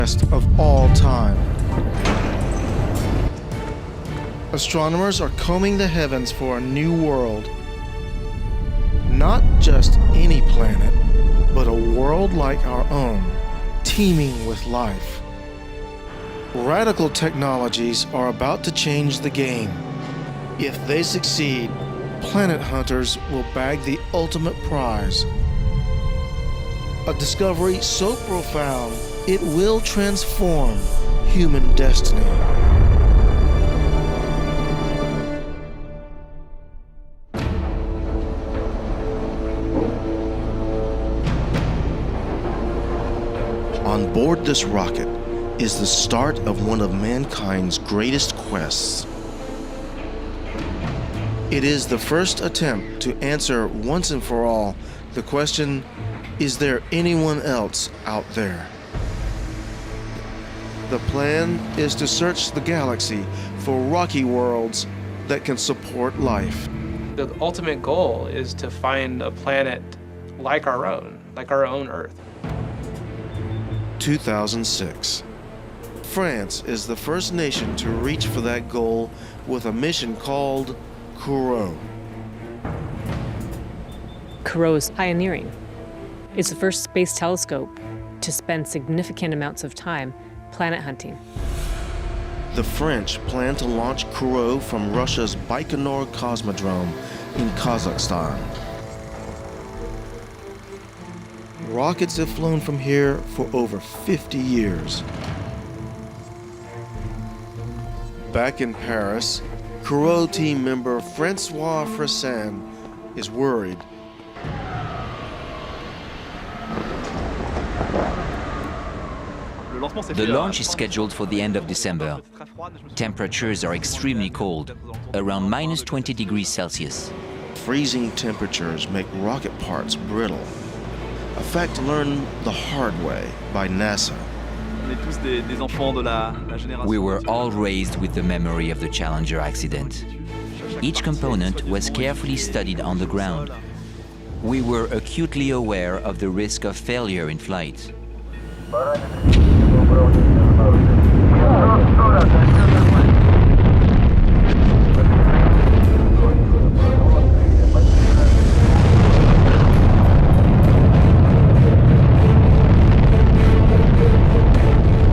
of all time. Astronomers are combing the heavens for a new world. Not just any planet, but a world like our own, teeming with life. Radical technologies are about to change the game. If they succeed, planet hunters will bag the ultimate prize. A discovery so profound, it will transform human destiny. On board this rocket is the start of one of mankind's greatest quests. It is the first attempt to answer once and for all the question, is there anyone else out there? The plan is to search the galaxy for rocky worlds that can support life. The ultimate goal is to find a planet like our own Earth. 2006. France is the first nation to reach for that goal with a mission called Kourou. Kourou is pioneering. It's the first space telescope to spend significant amounts of time planet hunting. The French plan to launch Kourou from Russia's Baikonur Cosmodrome in Kazakhstan. Rockets have flown from here for over 50 years. Back in Paris, Kourou team member Francois Fressan is worried. The launch is scheduled for the end of December. Temperatures are extremely cold, around minus 20 degrees Celsius. Freezing temperatures make rocket parts brittle, a fact learned the hard way by NASA. We were all raised with the memory of the Challenger accident. Each component was carefully studied on the ground. We were acutely aware of the risk of failure in flight.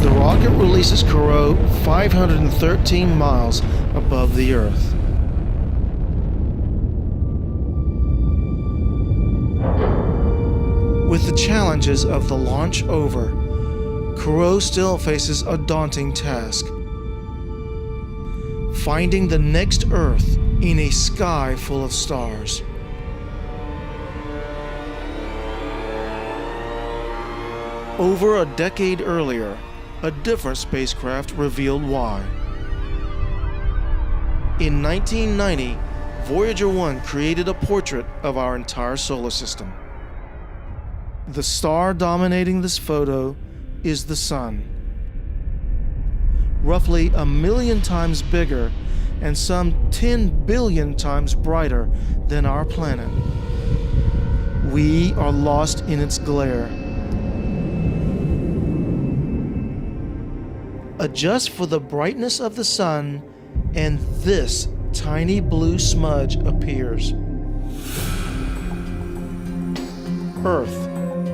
The rocket releases Kourou 513 miles above the Earth. With the challenges of the launch over, Kourou still faces a daunting task: finding the next Earth in a sky full of stars. Over a decade earlier, a different spacecraft revealed why. In 1990, Voyager 1 created a portrait of our entire solar system. The star dominating this photo is the Sun. Roughly 1 million times bigger and some 10 billion times brighter than our planet. We are lost in its glare. Adjust for the brightness of the Sun, and this tiny blue smudge appears. Earth,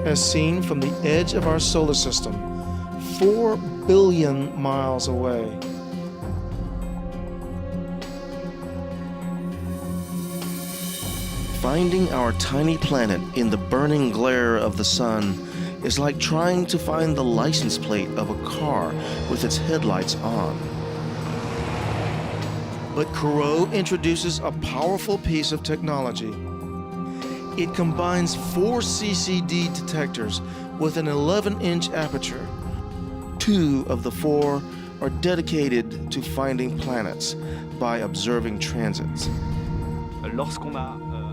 as seen from the edge of our solar system, 4 billion miles away. Finding our tiny planet in the burning glare of the Sun is like trying to find the license plate of a car with its headlights on. But Kourou introduces a powerful piece of technology. It combines 4 CCD detectors with an 11-inch aperture. 2 of the 4 are dedicated to finding planets by observing transits.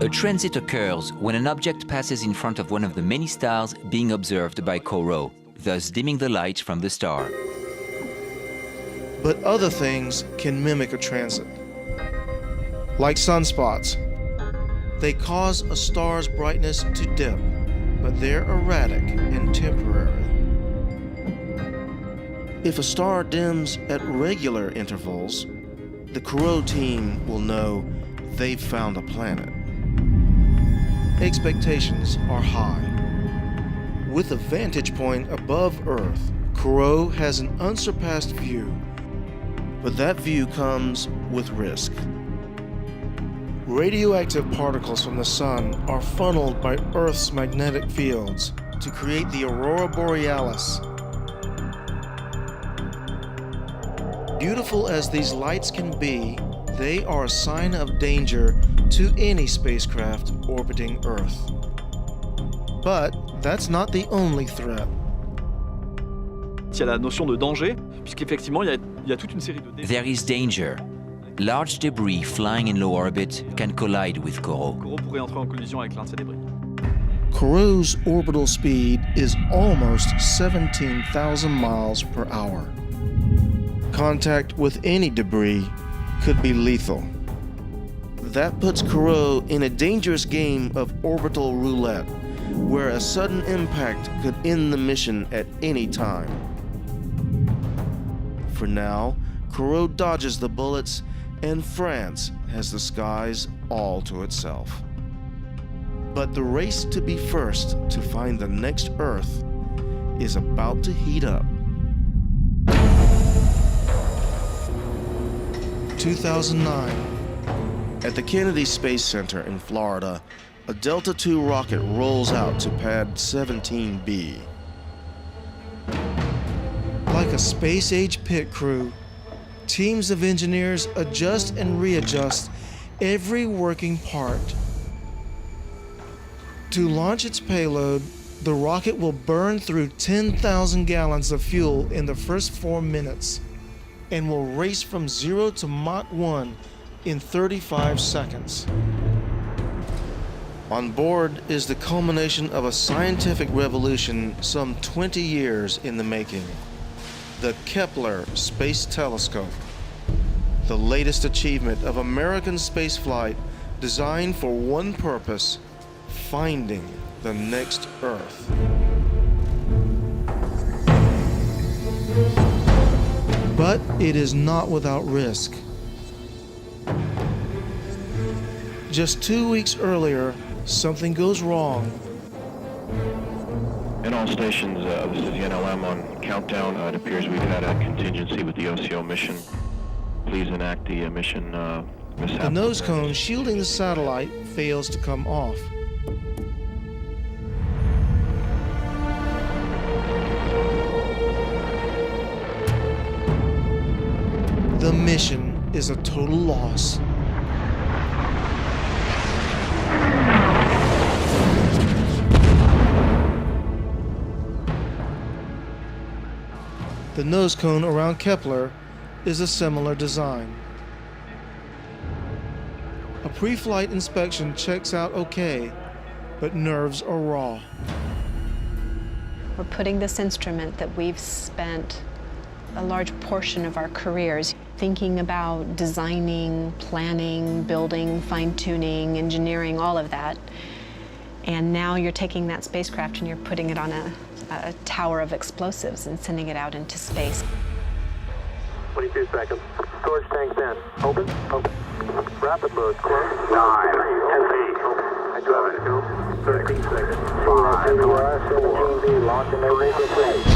A transit occurs when an object passes in front of one of the many stars being observed by Kourou, thus dimming the light from the star. But other things can mimic a transit. Like sunspots, they cause a star's brightness to dip, but they're erratic and temporary. If a star dims at regular intervals, the Corot team will know they've found a planet. Expectations are high. With a vantage point above Earth, Corot has an unsurpassed view, but that view comes with risk. Radioactive particles from the sun are funneled by Earth's magnetic fields to create the aurora borealis. Beautiful as these lights can be, they are a sign of danger to any spacecraft orbiting Earth. But that's not the only threat. Il y a la notion de danger, puisqu'effectivement, il y a toute une série de défis. There is danger. Large debris flying in low orbit can collide with Corot. Corot pourrait entrer en collision avec l'un de ces débris. Corot's orbital speed is almost 17,000 miles per hour. Contact with any debris could be lethal. That puts Corot in a dangerous game of orbital roulette, where a sudden impact could end the mission at any time. For now, Corot dodges the bullets, and France has the skies all to itself. But the race to be first to find the next Earth is about to heat up. 2009. At the Kennedy Space Center in Florida, a Delta II rocket rolls out to pad 17B. Like a space-age pit crew, teams of engineers adjust and readjust every working part. To launch its payload, the rocket will burn through 10,000 gallons of fuel in the first 4 minutes and will race from 0 to Mach 1 in 35 seconds. On board is the culmination of a scientific revolution some 20 years in the making. The Kepler Space Telescope, the latest achievement of American spaceflight designed for one purpose: finding the next Earth. But it is not without risk. Just 2 weeks earlier, something goes wrong. In all stations, this is the NLM on countdown. It appears we've had a contingency with the OCO mission. Please enact the mission mishap. The nose cone shielding the satellite fails to come off. The mission is a total loss. The nose cone around Kepler is a similar design. A pre-flight inspection checks out okay, but nerves are raw. We're putting this instrument that we've spent a large portion of our careers thinking about designing, planning, building, fine-tuning, engineering, all of that. And now you're taking that spacecraft and you're putting it on a tower of explosives and sending it out into space. 22 seconds. Storage tanks in. Open. Open. Rapid load close. 9, 10 feet. 7, 13 seconds. 5, 17B, launch and everything complete.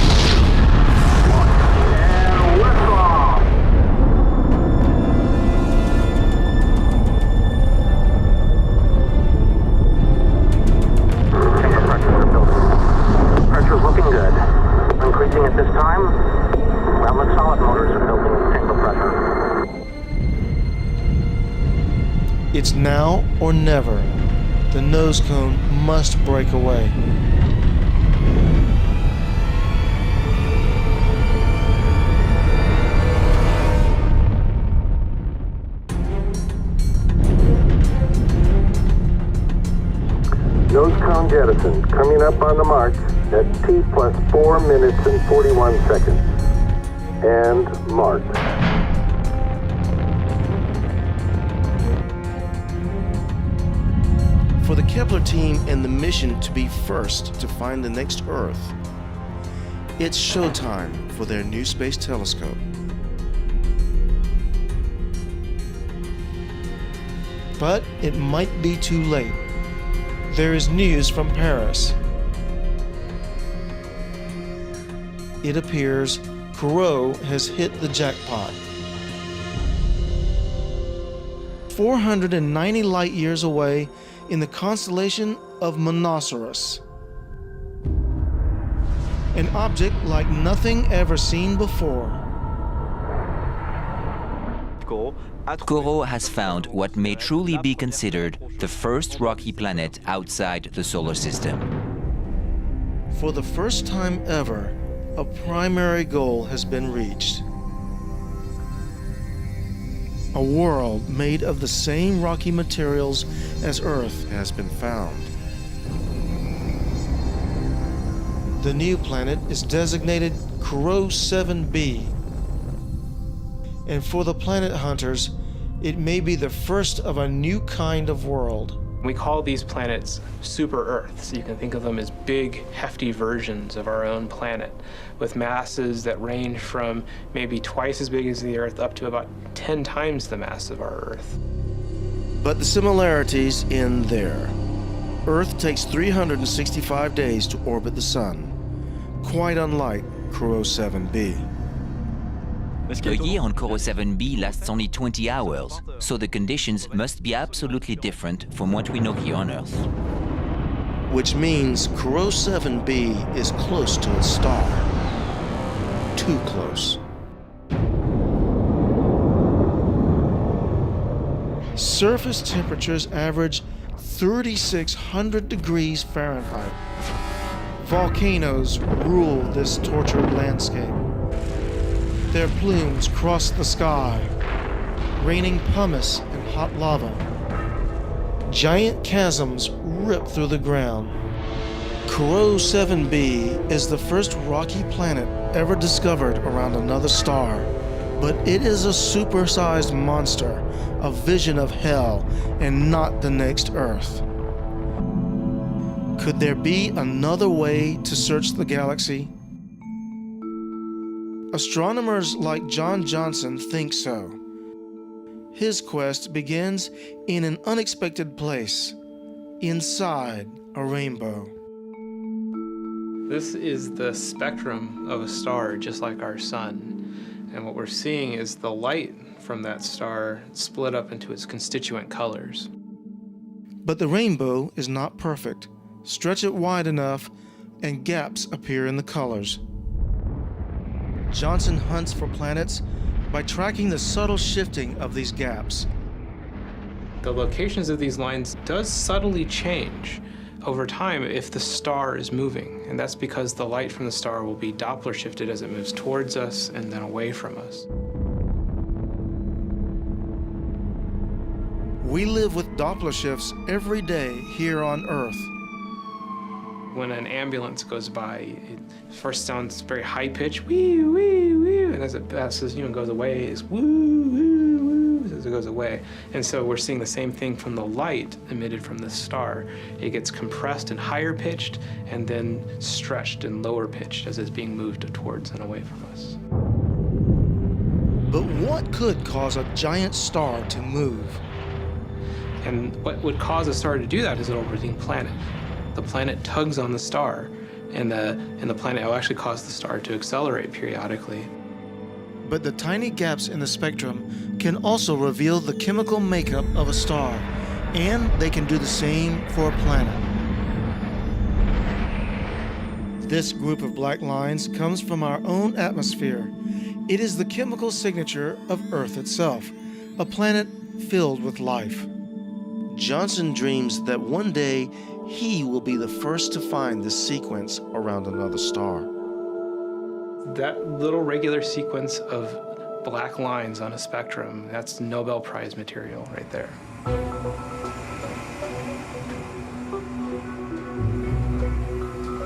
And liftoff! Pressure's looking good. Increasing at this time. Groundless solid motors are building tangle pressure. It's now or never. The nose cone must break away. Nose cone jettisoned, coming up on the mark at T plus 4 minutes and 41 seconds. And marked. For the Kepler team and the mission to be first to find the next Earth, It's showtime for their new space telescope. But it might be too late. There is news from Paris. It appears Corot has hit the jackpot. 490 light years away in the constellation of Monoceros. An object like nothing ever seen before. Corot has found what may truly be considered the first rocky planet outside the solar system. For the first time ever, a primary goal has been reached. A world made of the same rocky materials as Earth has been found. The new planet is designated Corot 7b. And for the planet hunters, it may be the first of a new kind of world. We call these planets super Earths. You can think of them as big, hefty versions of our own planet, with masses that range from maybe twice as big as the Earth up to about 10 times the mass of our Earth. But the similarities end there. Earth takes 365 days to orbit the Sun, quite unlike Corot 7b. A year on Corot 7b lasts only 20 hours, so the conditions must be absolutely different from what we know here on Earth. Which means Corot 7b is close to its star. Too close. Surface temperatures average 3,600 degrees Fahrenheit. Volcanoes rule this tortured landscape. Their plumes cross the sky, raining pumice and hot lava. Giant chasms rip through the ground. Corot 7b is the first rocky planet ever discovered around another star, but it is a supersized monster, a vision of hell, and not the next Earth. Could there be another way to search the galaxy? Astronomers like John Johnson think so. His quest begins in an unexpected place, inside a rainbow. This is the spectrum of a star, just like our sun. And what we're seeing is the light from that star split up into its constituent colors. But the rainbow is not perfect. Stretch it wide enough, and gaps appear in the colors. Johnson hunts for planets by tracking the subtle shifting of these gaps. The locations of these lines does subtly change over time if the star is moving, and that's because the light from the star will be Doppler shifted as it moves towards us and then away from us. We live with Doppler shifts every day here on Earth. When an ambulance goes by, it first sounds very high-pitched, wee, wee, wee, and as it passes, goes away, it's woo, woo, woo, as it goes away. And so we're seeing the same thing from the light emitted from the star. It gets compressed and higher-pitched, and then stretched and lower-pitched as it's being moved towards and away from us. But what could cause a giant star to move? And what would cause a star to do that is an orbiting planet. The planet tugs on the star, and the planet will actually cause the star to accelerate periodically. But the tiny gaps in the spectrum can also reveal the chemical makeup of a star, and they can do the same for a planet. This group of black lines comes from our own atmosphere. It is the chemical signature of Earth itself, a planet filled with life. Johnson dreams that one day he will be the first to find this sequence around another star. That little regular sequence of black lines on a spectrum, that's Nobel Prize material right there.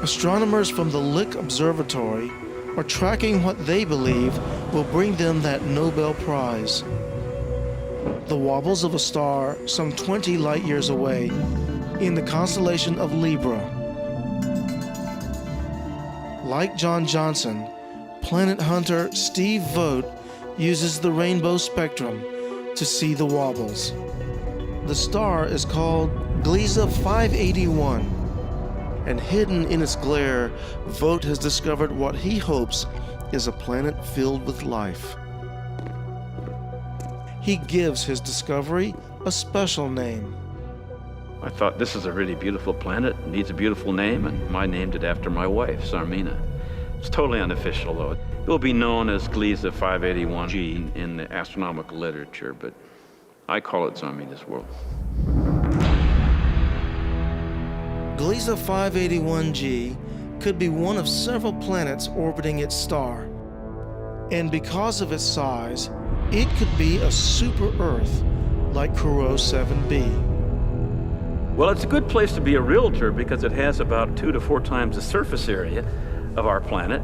Astronomers from the Lick Observatory are tracking what they believe will bring them that Nobel Prize. The wobbles of a star some 20 light years away in the constellation of Libra. Like John Johnson, planet hunter Steve Vogt uses the rainbow spectrum to see the wobbles. The star is called Gliese 581, and hidden in its glare, Vogt has discovered what he hopes is a planet filled with life. He gives his discovery a special name. I thought, this is a really beautiful planet, it needs a beautiful name, and I named it after my wife, Zarmina. It's totally unofficial, though. It will be known as Gliese 581G in the astronomical literature, but I call it Zarmina's world. Gliese 581G could be one of several planets orbiting its star. And because of its size, it could be a super-Earth like Kourou 7b. Well, it's a good place to be a realtor because it has about 2 to 4 times the surface area of our planet.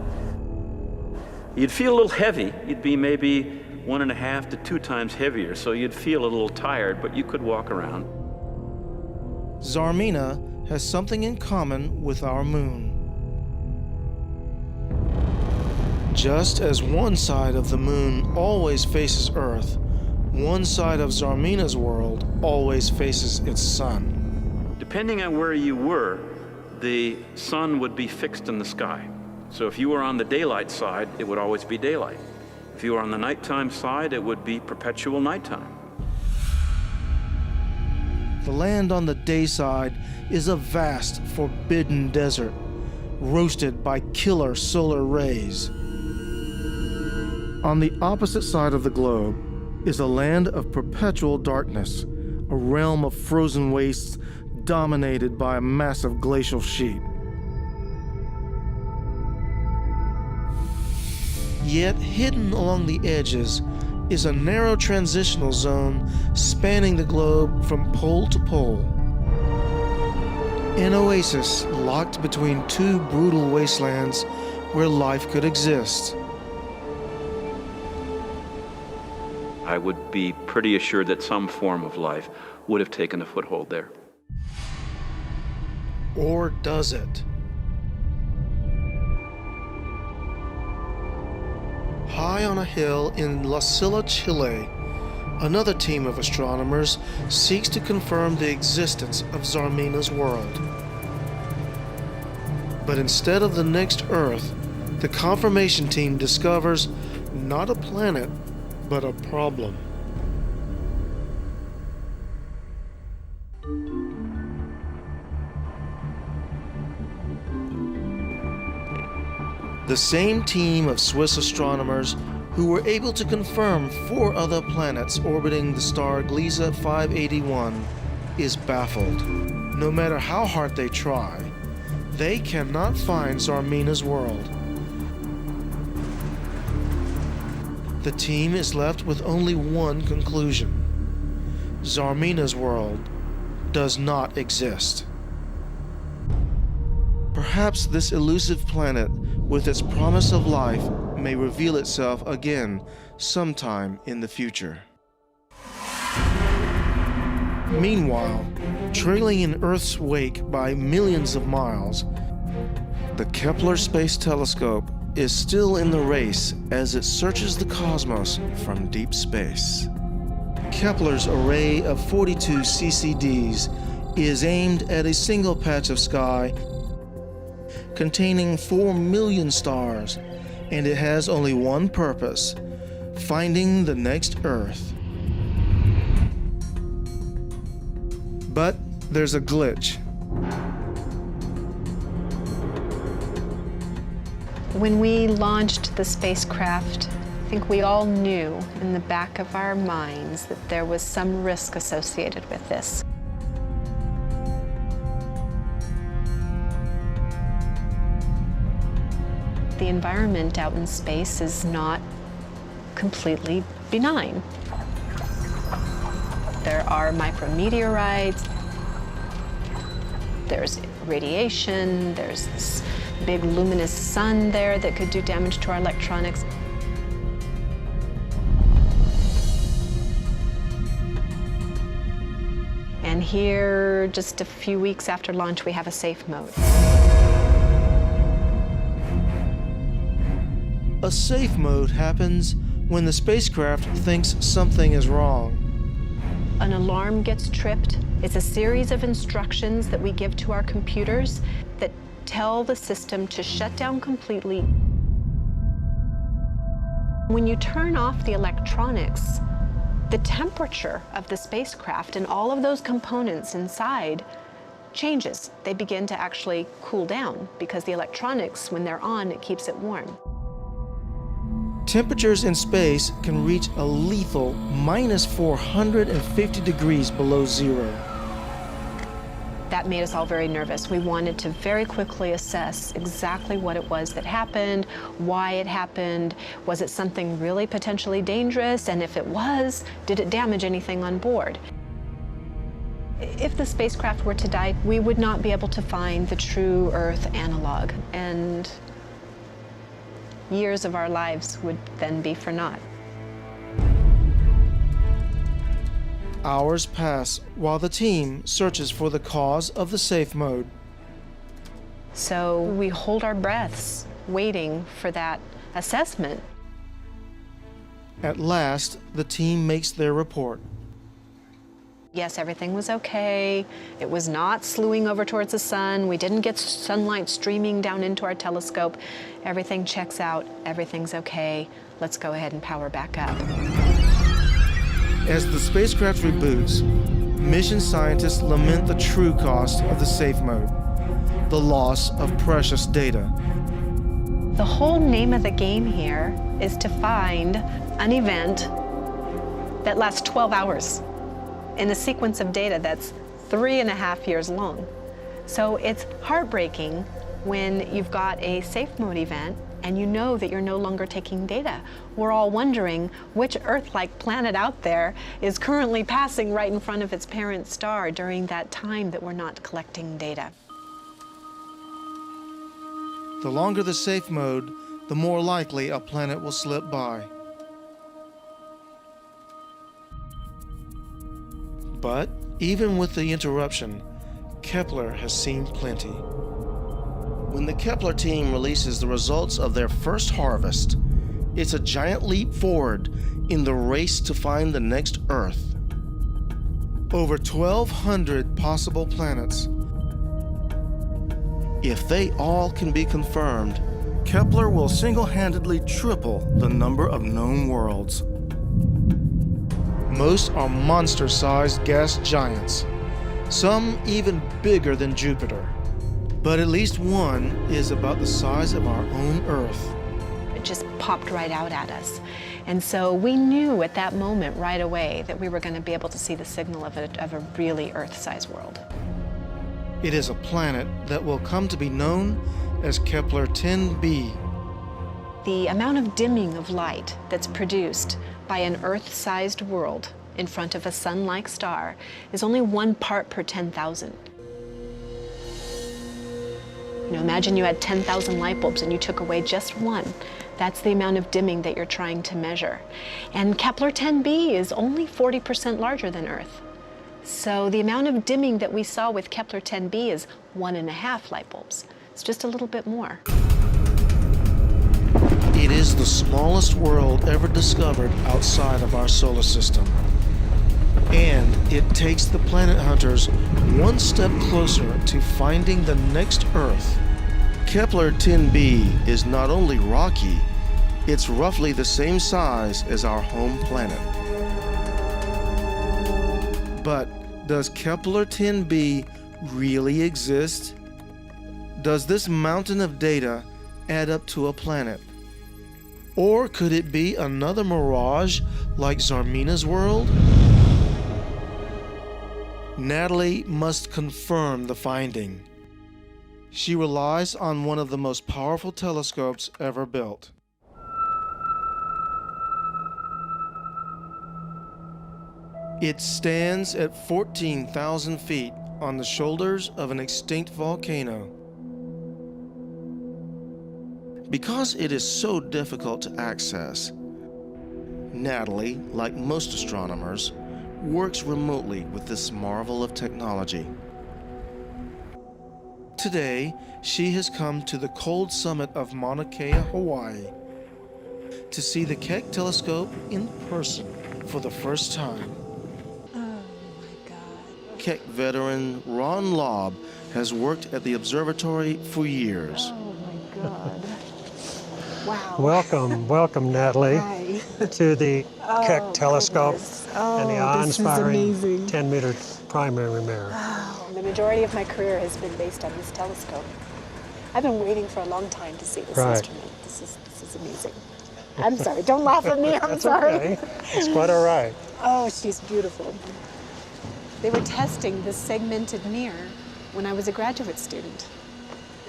You'd feel a little heavy. You'd be maybe 1.5 to 2 times heavier, so you'd feel a little tired, but you could walk around. Zarmina has something in common with our moon. Just as one side of the moon always faces Earth, one side of Zarmina's world always faces its sun. Depending on where you were, the sun would be fixed in the sky. So if you were on the daylight side, it would always be daylight. If you were on the nighttime side, it would be perpetual nighttime. The land on the day side is a vast, forbidden desert, roasted by killer solar rays. On the opposite side of the globe is a land of perpetual darkness, a realm of frozen wastes dominated by a massive glacial sheet. Yet hidden along the edges is a narrow transitional zone spanning the globe from pole to pole. An oasis locked between 2 brutal wastelands where life could exist. I would be pretty assured that some form of life would have taken a foothold there. Or does it? High on a hill in La Silla, Chile, another team of astronomers seeks to confirm the existence of Zarmina's world. But instead of the next Earth, the confirmation team discovers not a planet, but a problem. The same team of Swiss astronomers who were able to confirm 4 other planets orbiting the star Gliese 581 is baffled. No matter how hard they try, they cannot find Zarmina's world. The team is left with only one conclusion. Zarmina's world does not exist. Perhaps this elusive planet, with its promise of life, may reveal itself again sometime in the future. Meanwhile, trailing in Earth's wake by millions of miles, the Kepler Space Telescope is still in the race as it searches the cosmos from deep space. Kepler's array of 42 CCDs is aimed at a single patch of sky containing 4 million stars, and it has only one purpose: finding the next Earth. But there's a glitch. When we launched the spacecraft, I think we all knew in the back of our minds that there was some risk associated with this. The environment out in space is not completely benign. There are micrometeorites, there's radiation, there's this big luminous sun there that could do damage to our electronics. And here, just a few weeks after launch, we have a safe mode. A safe mode happens when the spacecraft thinks something is wrong. An alarm gets tripped. It's a series of instructions that we give to our computers that tell the system to shut down completely. When you turn off the electronics, the temperature of the spacecraft and all of those components inside changes. They begin to actually cool down because the electronics, when they're on, it keeps it warm. Temperatures in space can reach a lethal minus 450 degrees below zero. That made us all very nervous. We wanted to very quickly assess exactly what it was that happened, why it happened, was it something really potentially dangerous, and if it was, did it damage anything on board? If the spacecraft were to die, we would not be able to find the true Earth analog, and years of our lives would then be for naught. Hours pass while the team searches for the cause of the safe mode. So we hold our breaths, waiting for that assessment. At last, the team makes their report. Yes, everything was okay. It was not slewing over towards the sun. We didn't get sunlight streaming down into our telescope. Everything checks out. Everything's okay. Let's go ahead and power back up. As the spacecraft reboots, mission scientists lament the true cost of the safe mode, the loss of precious data. The whole name of the game here is to find an event that lasts 12 hours in a sequence of data that's 3.5 years long. So it's heartbreaking when you've got a safe mode event and you know that you're no longer taking data. We're all wondering which Earth-like planet out there is currently passing right in front of its parent star during that time that we're not collecting data. The longer the safe mode, the more likely a planet will slip by. But even with the interruption, Kepler has seen plenty. When the Kepler team releases the results of their first harvest, it's a giant leap forward in the race to find the next Earth. Over 1,200 possible planets. If they all can be confirmed, Kepler will single-handedly triple the number of known worlds. Most are monster-sized gas giants, some even bigger than Jupiter. But at least one is about the size of our own Earth. It just popped right out at us. And so we knew at that moment right away that we were going to be able to see the signal of a really Earth-sized world. It is a planet that will come to be known as Kepler-10b. The amount of dimming of light that's produced by an Earth-sized world in front of a sun-like star is only 1 part per 10,000. You know, imagine you had 10,000 light bulbs and you took away just one. That's the amount of dimming that you're trying to measure. And Kepler-10b is only 40% larger than Earth. So the amount of dimming that we saw with Kepler-10b is 1.5 light bulbs. It's just a little bit more. It is the smallest world ever discovered outside of our solar system. And it takes the planet hunters one step closer to finding the next Earth. Kepler-10b is not only rocky, it's roughly the same size as our home planet. But does Kepler-10b really exist? Does this mountain of data add up to a planet? Or could it be another mirage like Zarmina's world? Natalie must confirm the finding. She relies on one of the most powerful telescopes ever built. It stands at 14,000 feet on the shoulders of an extinct volcano. Because it is so difficult to access, Natalie, like most astronomers, works remotely with this marvel of technology. Today, she has come to the cold summit of Mauna Kea, Hawaii. to see the Keck telescope in person for the first time. Oh my God. Keck veteran Ron Lobb has worked at the observatory for years. Oh my God. Wow. Welcome, Natalie, Hi. to the Keck telescope goodness. and the Oh, this is awe-inspiring amazing. 10-meter primary mirror. Wow. The majority of my career has been based on this telescope. I've been waiting for a long time to see this Right. instrument. This is amazing. I'm sorry, don't laugh at me, I'm That's sorry. okay. It's quite all right. Oh, she's beautiful. They were testing this segmented mirror when I was a graduate student.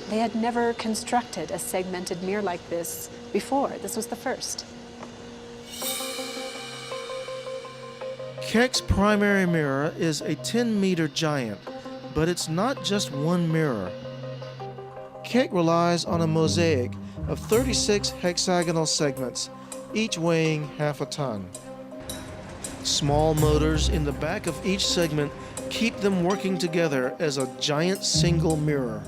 They had never constructed a segmented mirror like this before. This was the first. Keck's primary mirror is a 10-meter giant, but it's not just one mirror. Keck relies on a mosaic of 36 hexagonal segments, each weighing half a ton. Small motors in the back of each segment keep them working together as a giant single mirror.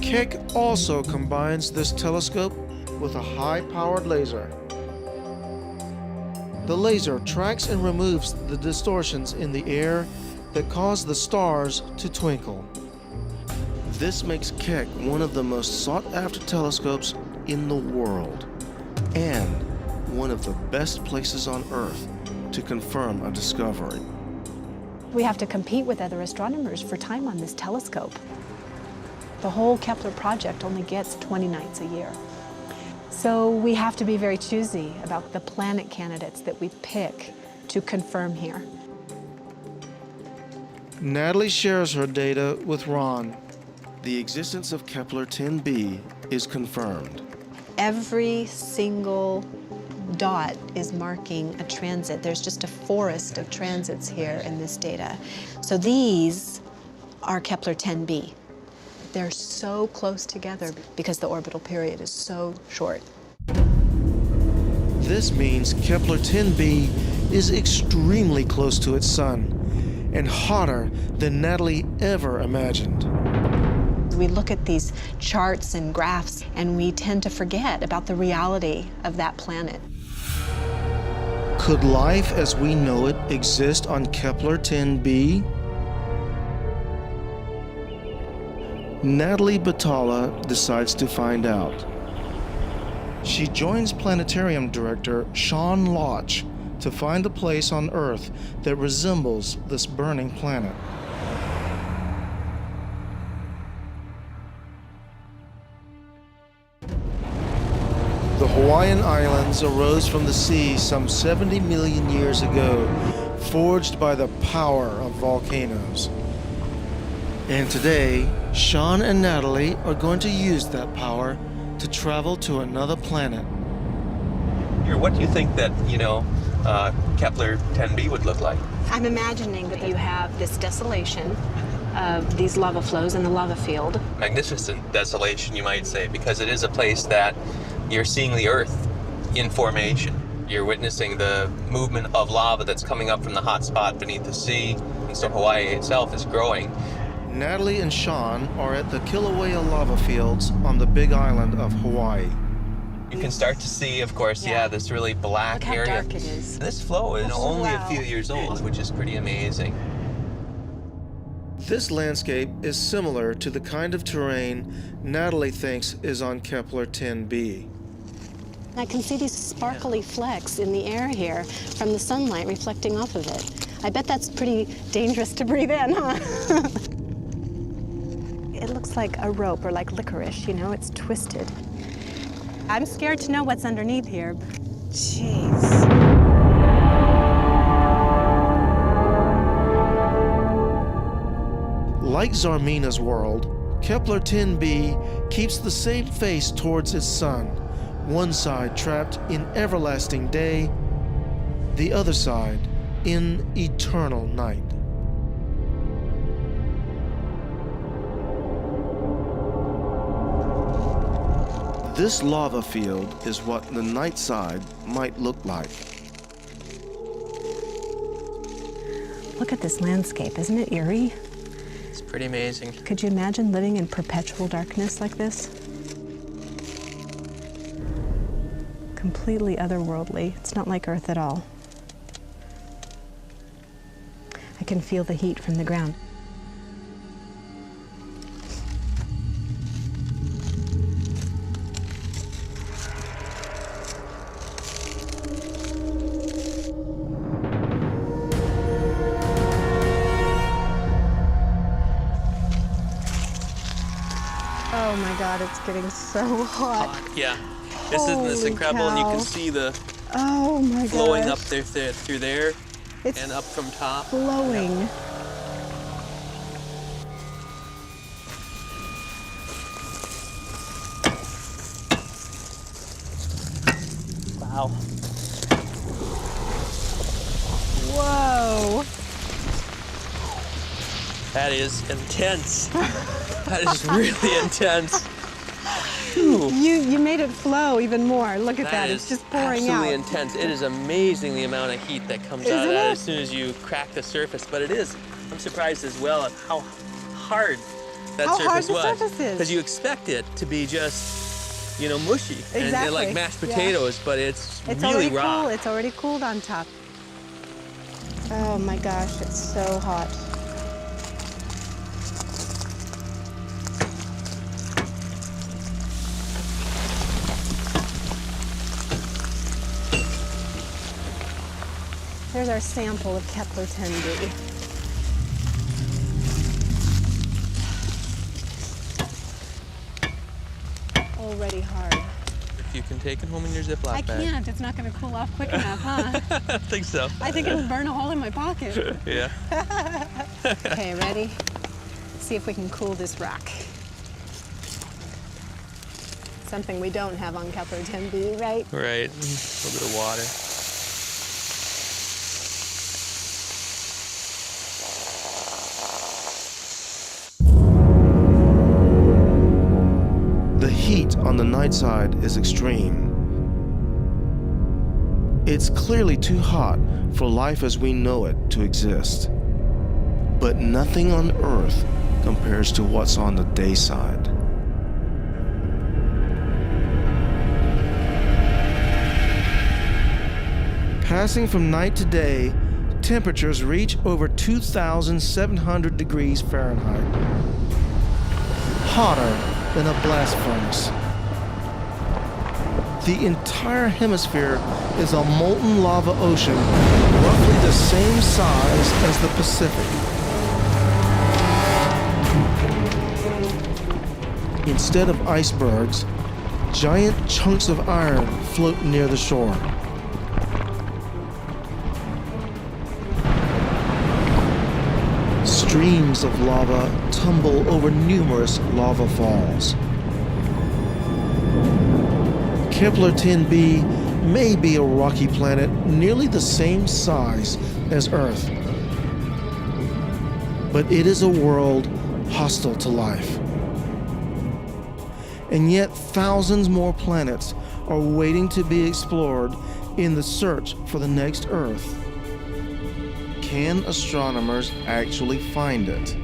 Keck also combines this telescope with a high-powered laser. The laser tracks and removes the distortions in the air that cause the stars to twinkle. This makes Keck one of the most sought-after telescopes in the world, and one of the best places on Earth to confirm a discovery. We have to compete with other astronomers for time on this telescope. The whole Kepler project only gets 20 nights a year. So we have to be very choosy about the planet candidates that we pick to confirm here. Natalie shares her data with Ron. The existence of Kepler 10b is confirmed. Every single dot is marking a transit. There's just a forest of transits here in this data. So these are Kepler 10b. They're so close together because the orbital period is so short. This means Kepler 10b is extremely close to its sun and hotter than Natalie ever imagined. We look at these charts and graphs and we tend to forget about the reality of that planet. Could life as we know it exist on Kepler 10b? Natalie Batalla decides to find out. She joins planetarium director Sean Loch to find a place on Earth that resembles this burning planet. The Hawaiian Islands arose from the sea some 70 million years ago, forged by the power of volcanoes. And today, Sean and Natalie are going to use that power to travel to another planet. What do you think that, Kepler 10b would look like? I'm imagining that you have this desolation of these lava flows in the lava field. Magnificent desolation, you might say, because it is a place that you're seeing the Earth in formation. You're witnessing the movement of lava that's coming up from the hot spot beneath the sea, and so Hawaii itself is growing. Natalie and Sean are at the Kilauea lava fields on the Big Island of Hawaii. You can start to see, of course, this really black Look how area. dark it is. This flow is Oh, only wow. a few years old, which is pretty amazing. This landscape is similar to the kind of terrain Natalie thinks is on Kepler 10b. I can see these sparkly flecks in the air here from the sunlight reflecting off of it. I bet that's pretty dangerous to breathe in, huh? It looks like a rope or like licorice, it's twisted. I'm scared to know what's underneath here. Jeez. Like Zarmina's world, Kepler 10b keeps the same face towards its sun, one side trapped in everlasting day, the other side in eternal night. This lava field is what the night side might look like. Look at this landscape, isn't it eerie? It's pretty amazing. Could you imagine living in perpetual darkness like this? Completely otherworldly. It's not like Earth at all. I can feel the heat from the ground. Oh my God, it's getting so hot. Yeah. This incredible, and you can see the Oh my flowing gosh. up there through there It's and up from top. flowing. Wow. Whoa. That is intense. That is really intense. Whew. You made it flow even more. Look at that. Is It's just pouring absolutely out. intense. It is amazing the amount of heat that comes out Isn't of that it? as soon as you crack the surface. But it is. I'm surprised as well at how hard that How hard surface the was. surface is. Because you expect it to be just, you know, mushy and Exactly, like mashed yeah. potatoes, but it's It's really already raw. cool. It's already cooled on top. Oh my gosh, it's so hot. Here's our sample of Kepler-10b. Already hard. If you can take it home in your Ziploc I bag. can't. It's not going to cool off quick enough, huh? I don't think so. I think it'll burn a hole in my pocket. Yeah. Okay, ready? See if we can cool this rock. Something we don't have on Kepler-10b, right? Right. A little bit of water. The heat on the night side is extreme. It's clearly too hot for life as we know it to exist. But nothing on Earth compares to what's on the day side. Passing from night to day, temperatures reach over 2,700 degrees Fahrenheit. Hotter than a blast furnace. The entire hemisphere is a molten lava ocean, roughly the same size as the Pacific. Instead of icebergs, giant chunks of iron float near the shore. Streams of lava tumble over numerous lava falls. Kepler-10b may be a rocky planet nearly the same size as Earth, but it is a world hostile to life. And yet thousands more planets are waiting to be explored in the search for the next Earth. Can astronomers actually find it?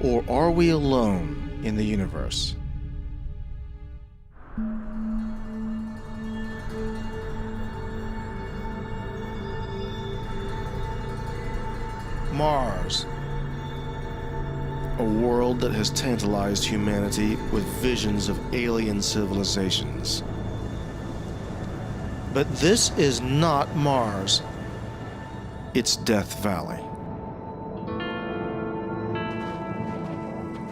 Or are we alone in the universe? Mars. A world that has tantalized humanity with visions of alien civilizations. But this is not Mars. It's Death Valley.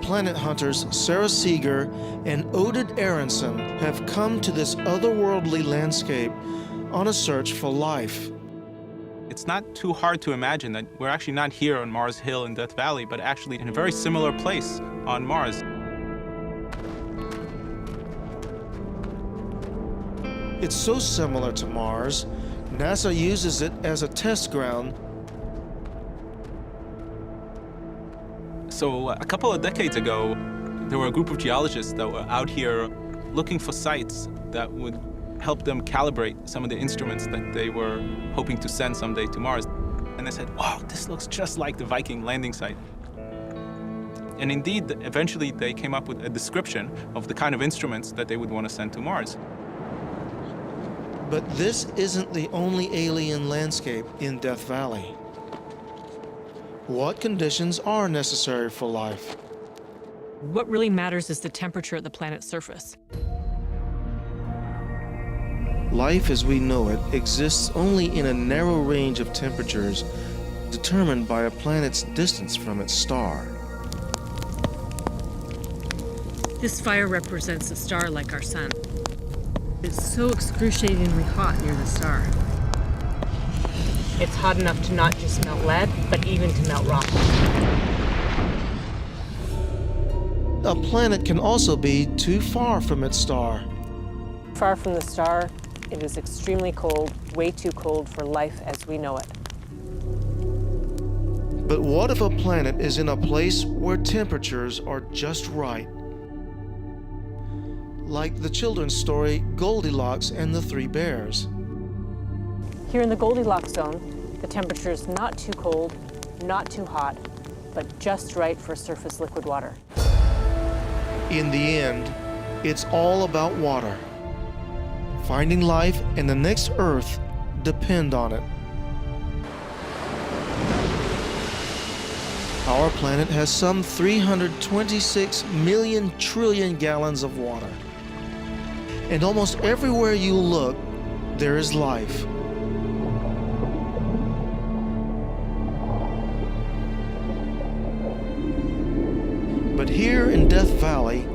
Planet hunters Sarah Seeger and Oded Aronson have come to this otherworldly landscape on a search for life. It's not too hard to imagine that we're actually not here on Mars Hill in Death Valley, but actually in a very similar place on Mars. It's so similar to Mars, NASA uses it as a test ground. So a couple of decades ago, there were a group of geologists that were out here looking for sites that would help them calibrate some of the instruments that they were hoping to send someday to Mars. And they said, wow, this looks just like the Viking landing site. And indeed, eventually they came up with a description of the kind of instruments that they would want to send to Mars. But this isn't the only alien landscape in Death Valley. What conditions are necessary for life? What really matters is the temperature at the planet's surface. Life as we know it exists only in a narrow range of temperatures determined by a planet's distance from its star. This fire represents a star like our sun. It's so excruciatingly hot near the star. It's hot enough to not just melt lead, but even to melt rock. A planet can also be too far from its star. Far from the star, it is extremely cold, way too cold for life as we know it. But what if a planet is in a place where temperatures are just right? Like the children's story, Goldilocks and the Three Bears. Here in the Goldilocks zone, the temperature is not too cold, not too hot, but just right for surface liquid water. In the end, it's all about water. Finding life and the next Earth depend on it. Our planet has some 326 million trillion gallons of water. And almost everywhere you look, there is life. But here in Death Valley,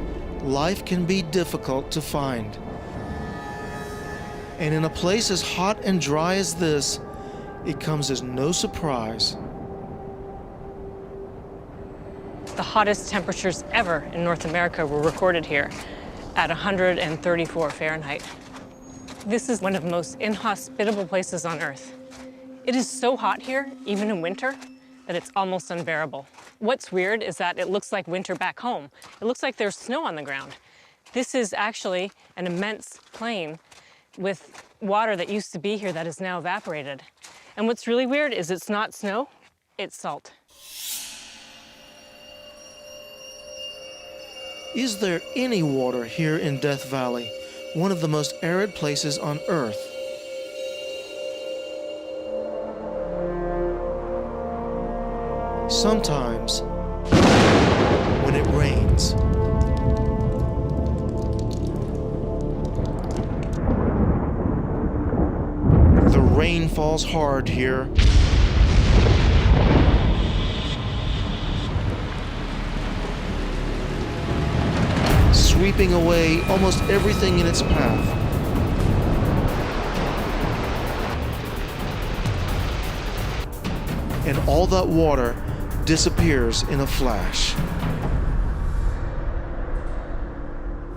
life can be difficult to find. And in a place as hot and dry as this, it comes as no surprise. The hottest temperatures ever in North America were recorded here at 134 Fahrenheit. This is one of the most inhospitable places on Earth. It is so hot here, even in winter, that it's almost unbearable. What's weird is that it looks like winter back home. It looks like there's snow on the ground. This is actually an immense plain with water that used to be here that is now evaporated. And what's really weird is it's not snow, it's salt. Is there any water here in Death Valley, one of the most arid places on Earth? Sometimes, when it rains. The rain falls hard here. Sweeping away almost everything in its path. And all that water disappears in a flash.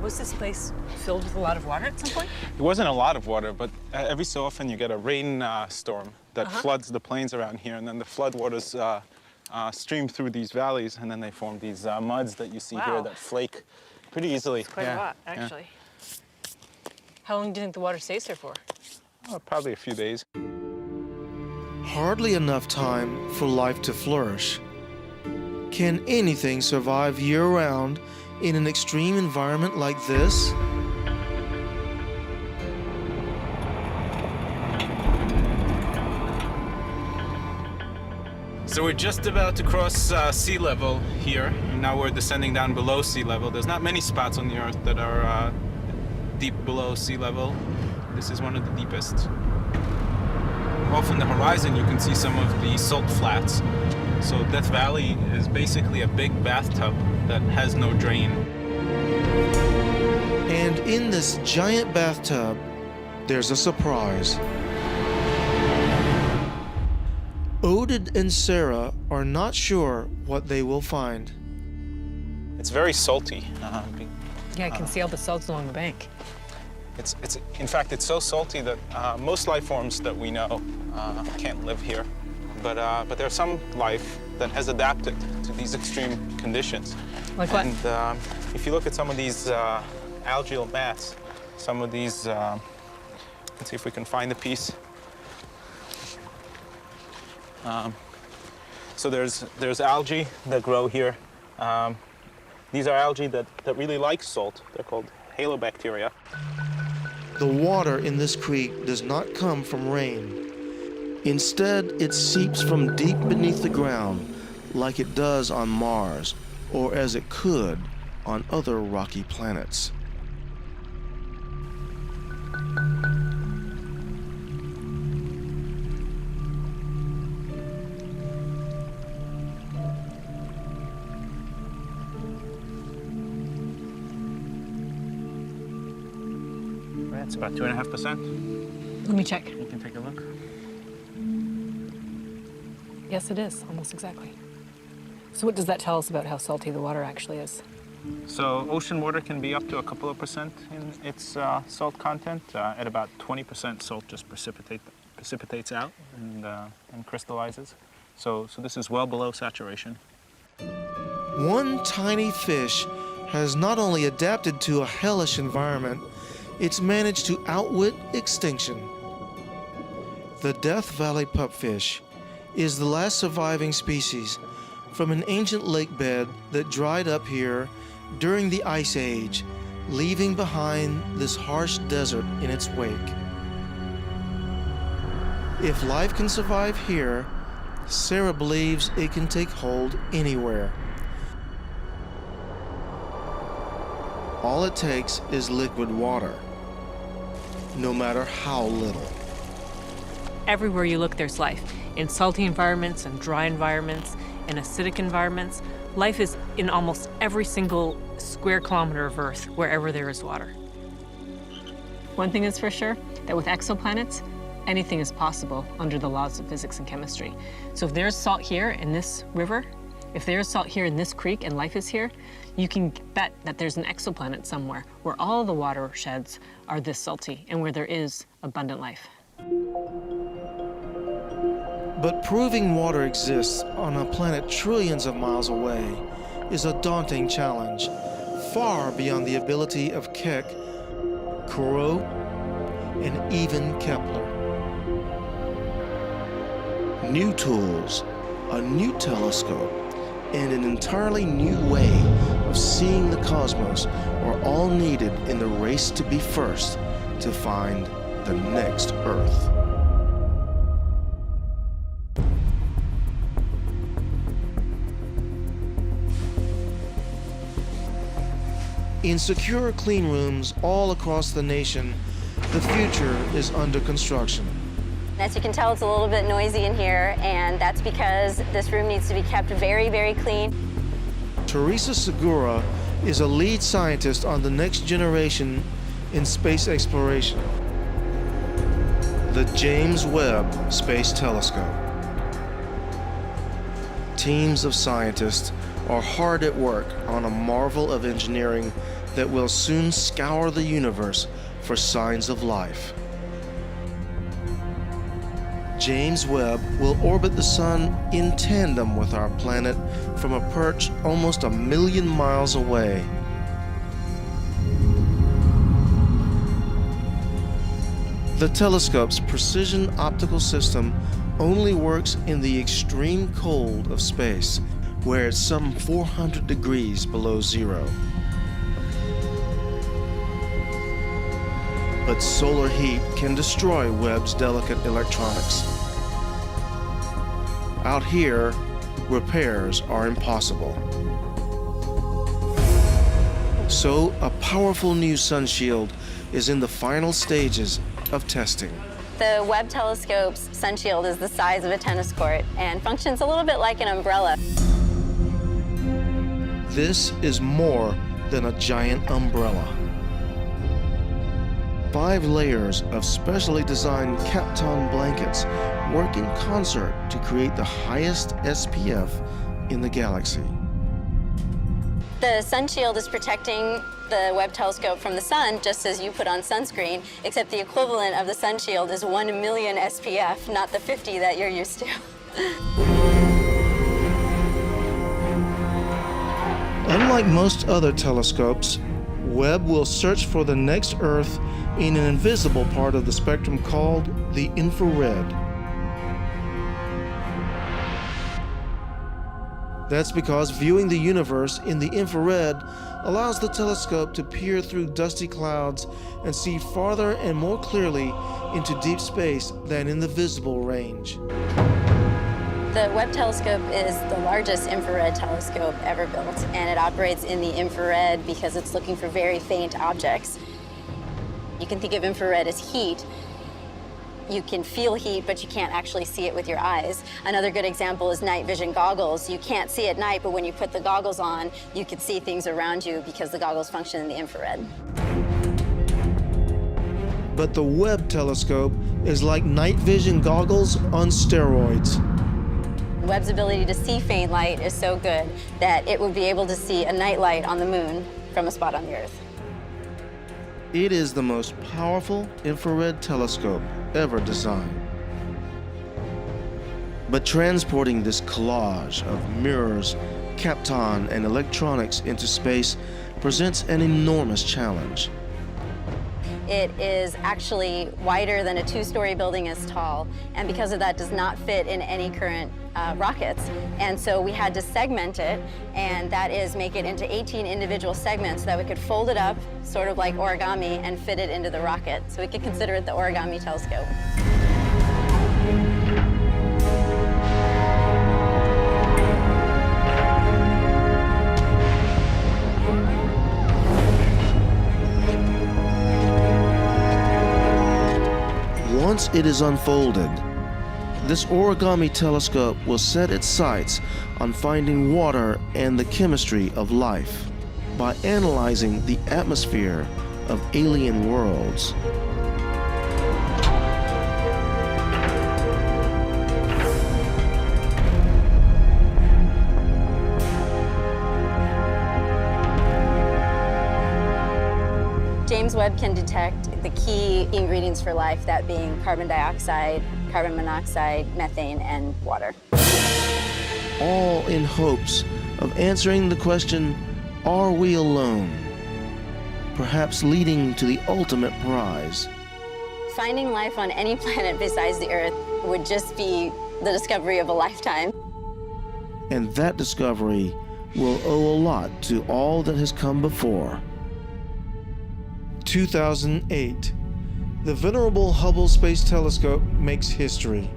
Was this place filled with a lot of water at some point? It wasn't a lot of water, but every so often you get a rain storm that floods the plains around here, and then the flood waters stream through these valleys, and then they form these muds that you see here that flake pretty easily. It's quite a lot, actually. How long do you think the water stays here for? Oh, probably a few days. Hardly enough time for life to flourish. Can anything survive year-round in an extreme environment like this? So we're just about to cross sea level here, and now we're descending down below sea level. There's not many spots on the Earth that are deep below sea level. This is one of the deepest. Off on the horizon, you can see some of the salt flats. So Death Valley is basically a big bathtub that has no drain. And in this giant bathtub, there's a surprise. Oded and Sarah are not sure what they will find. It's very salty. Yeah, I can see all the salts along the bank. In fact, it's so salty that most life forms that we know can't live here. But there's some life that has adapted to these extreme conditions. Like what? And if you look at some of these algal mats, some of these, let's see if we can find a piece. So there's algae that grow here. These are algae that really like salt. They're called halobacteria. The water in this creek does not come from rain. Instead, it seeps from deep beneath the ground, like it does on Mars, or as it could on other rocky planets. It's about 2.5%. Let me check. You can take a look. Yes, it is, almost exactly. So what does that tell us about how salty the water actually is? So ocean water can be up to a couple of percent in its salt content. At about 20%, salt just precipitates out and crystallizes. So this is well below saturation. One tiny fish has not only adapted to a hellish environment, it's managed to outwit extinction. The Death Valley pupfish is the last surviving species from an ancient lake bed that dried up here during the Ice Age, leaving behind this harsh desert in its wake. If life can survive here, Sarah believes it can take hold anywhere. All it takes is liquid water, no matter how little. Everywhere you look, there's life. In salty environments and dry environments and acidic environments, life is in almost every single square kilometer of Earth, wherever there is water. One thing is for sure, that with exoplanets, anything is possible under the laws of physics and chemistry. So if there's salt here in this river, if there's salt here in this creek and life is here, you can bet that there's an exoplanet somewhere where all the watersheds are this salty and where there is abundant life. But proving water exists on a planet trillions of miles away is a daunting challenge, far beyond the ability of Keck, Corot, and even Kepler. New tools, a new telescope, and an entirely new way of seeing the cosmos are all needed in the race to be first to find the next Earth. In secure clean rooms all across the nation, the future is under construction. As you can tell, it's a little bit noisy in here, and that's because this room needs to be kept very, very clean. Teresa Segura is a lead scientist on the next generation in space exploration, the James Webb Space Telescope. Teams of scientists are hard at work on a marvel of engineering that will soon scour the universe for signs of life. James Webb will orbit the sun in tandem with our planet from a perch almost 1 million miles away. The telescope's precision optical system only works in the extreme cold of space, where it's some 400 degrees below zero. But solar heat can destroy Webb's delicate electronics. Out here, repairs are impossible. So, a powerful new sun shield is in the final stages of testing. The Webb telescope's sun shield is the size of a tennis court and functions a little bit like an umbrella. This is more than a giant umbrella. 5 layers of specially designed Kapton blankets work in concert to create the highest SPF in the galaxy. The sun shield is protecting the Webb telescope from the sun, just as you put on sunscreen, except the equivalent of the sun shield is 1 million SPF, not the 50 that you're used to. Unlike most other telescopes, Webb will search for the next Earth in an invisible part of the spectrum called the infrared. That's because viewing the universe in the infrared allows the telescope to peer through dusty clouds and see farther and more clearly into deep space than in the visible range. The Webb telescope is the largest infrared telescope ever built, and it operates in the infrared because it's looking for very faint objects. You can think of infrared as heat. You can feel heat, but you can't actually see it with your eyes. Another good example is night vision goggles. You can't see at night, but when you put the goggles on, you can see things around you because the goggles function in the infrared. But the Webb telescope is like night vision goggles on steroids. Webb's ability to see faint light is so good that it would be able to see a night light on the moon from a spot on the Earth. It is the most powerful infrared telescope ever designed. But transporting this collage of mirrors, Kapton, and electronics into space presents an enormous challenge. It is actually wider than a two-story building is tall, and because of that does not fit in any current rockets. And so we had to segment it, and that is make it into 18 individual segments so that we could fold it up, sort of like origami, and fit it into the rocket. So we could consider it the origami telescope. Once it is unfolded, this origami telescope will set its sights on finding water and the chemistry of life by analyzing the atmosphere of alien worlds. James Webb can detect the key ingredients for life, that being carbon dioxide, carbon monoxide, methane, and water. All in hopes of answering the question, are we alone? Perhaps leading to the ultimate prize. Finding life on any planet besides the Earth would just be the discovery of a lifetime. And that discovery will owe a lot to all that has come before. 2008. The venerable Hubble Space Telescope makes history.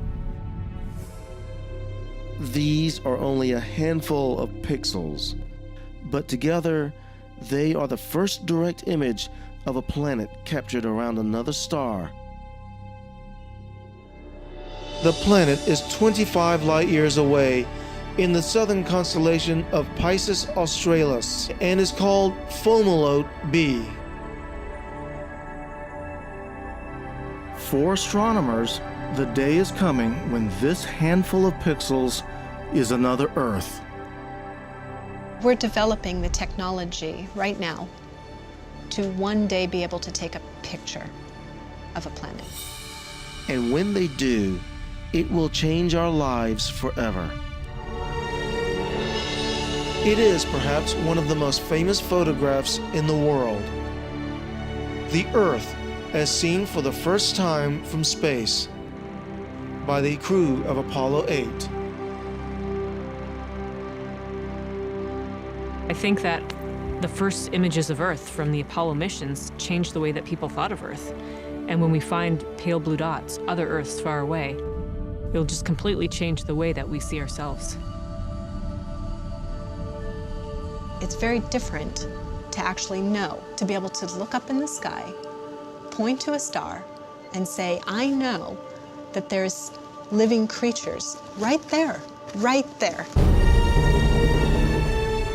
These are only a handful of pixels, but together they are the first direct image of a planet captured around another star. The planet is 25 light years away in the southern constellation of Pisces Australis and is called Fomalhaut b. For astronomers, the day is coming when this handful of pixels is another Earth. We're developing the technology right now to one day be able to take a picture of a planet. And when they do, it will change our lives forever. It is perhaps one of the most famous photographs in the world. The Earth as seen for the first time from space by the crew of Apollo 8. I think that the first images of Earth from the Apollo missions changed the way that people thought of Earth. And when we find pale blue dots, other Earths far away, it'll just completely change the way that we see ourselves. It's very different to actually know, to be able to look up in the sky, point to a star, and say, I know that there's living creatures right there, right there.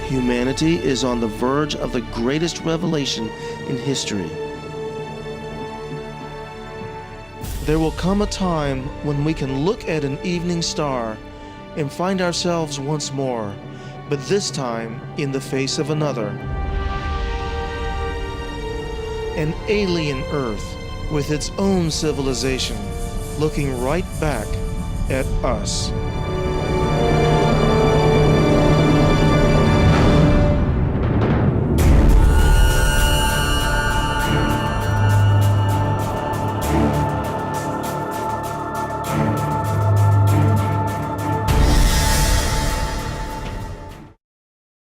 Humanity is on the verge of the greatest revelation in history. There will come a time when we can look at an evening star and find ourselves once more, but this time in the face of another. An alien Earth with its own civilization looking right back at us.